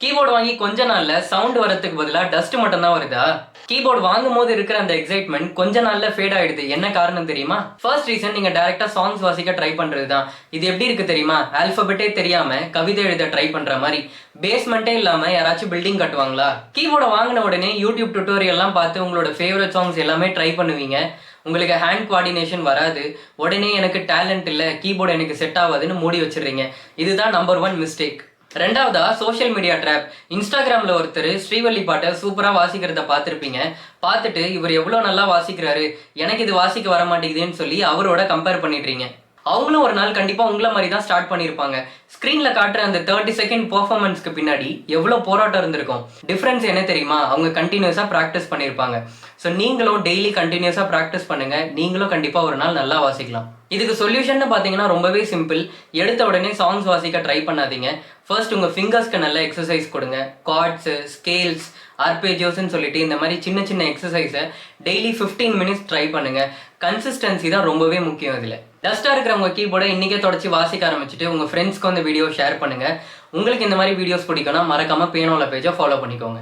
Keyboard வாங்கி கொஞ்ச நாள்ல சவுண்ட் வரதுக்கு பதிலா டஸ்ட் மட்டும் தான் வருதா? கீபோர்டு வாங்கும் போது இருக்கிற அந்த எக்ஸைட்மெண்ட் கொஞ்ச நாள்ல ஃபேட் ஆயிடுது. என்ன காரணம் தெரியுமா? ஃபர்ஸ்ட் ரீசன், நீங்க டைரக்டா சாங்ஸ் வாசிக்க ட்ரை பண்றது தான். இது எப்படி இருக்கு தெரியுமா? ஆல்பபெட்டே தெரியாம கவிதை எழுத ட்ரை பண்ற மாதிரி. பேஸ்மெண்ட்டே இல்லாம யாராச்சும் பில்டிங் கட்டுவாங்களா? கீபோர்டை வாங்கின உடனே யூடியூப் டுட்டோரியல்லாம் பார்த்து உங்களோட ஃபேவரட் சாங்ஸ் எல்லாமே ட்ரை பண்ணுவீங்க. உங்களுக்கு ஹேண்ட் கோஆர்டினேஷன் வராது. உடனே எனக்கு டேலண்ட் இல்லை, கீபோர்டு எனக்கு செட் ஆகாதுன்னு மூடி வச்சிடுறீங்க. இதுதான் நம்பர் 1 மிஸ்டேக். ரெண்டாவதா, சோஷியல் மீடியா ட்ராப். இன்ஸ்டாகிராமில் ஒருத்தர் ஸ்ரீவள்ளி பாட்டை சூப்பராக வாசிக்கிறத பார்த்துருப்பீங்க. பார்த்துட்டு இவர் எவ்வளோ நல்லா வாசிக்கிறாரு, எனக்கு இது வாசிக்க வர மாட்டேங்குதுன்னு சொல்லி அவரோட கம்பேர் பண்ணிடுறீங்க. அவங்களும் ஒரு நாள் கண்டிப்பாக உங்களை மாதிரி தான் ஸ்டார்ட் பண்ணியிருப்பாங்க. ஸ்க்ரீனில் காட்டுற அந்த 30 செகண்ட் பர்ஃபார்மன்ஸ்க்கு பின்னாடி எவ்வளோ போராட்டம் இருந்திருக்கும். டிஃப்ரென்ஸ் என்ன தெரியுமா? அவங்க கண்டினியூஸாக ப்ராக்டிஸ் பண்ணியிருப்பாங்க. ஸோ நீங்களும் டெய்லி கண்டினியூஸாக ப்ராக்டிஸ் பண்ணுங்கள். நீங்களும் கண்டிப்பாக ஒரு நாள் நல்லா வாசிக்கலாம். இதுக்கு சொல்யூஷன் பார்த்தீங்கன்னா ரொம்பவே சிம்பிள். எடுத்த உடனே சாங்ஸ் வாசிக்க ட்ரை பண்ணாதீங்க. ஃபர்ஸ்ட் உங்கள் ஃபிங்கர்ஸ்க்கு நல்ல எக்ஸசைஸ் கொடுங்க. கார்ட்ஸு, ஸ்கேல்ஸ், ஆர்பேஜியோஸ்ன்னு சொல்லிட்டு இந்த மாதிரி சின்ன சின்ன எக்ஸசைஸை டெய்லி 15 மினிட்ஸ் ட்ரை பண்ணுங்கள். கன்சிஸ்டன்சி தான் ரொம்பவே முக்கியம். இதில் டஸ்ட்டாக இருக்கிற உங்கள் கீபோர்டை இன்றைக்கே தொடச்சி வாசிக்க ஆரம்பிச்சுட்டு உங்கள் ஃப்ரெண்ட்ஸ்க்கு வந்து வீடியோ ஷேர் பண்ணுங்கள். உங்களுக்கு இந்த மாதிரி வீடியோஸ் பிடிக்கும்னா மறக்காமல் பியானோல பேஜை ஃபாலோ பண்ணிக்கோங்க.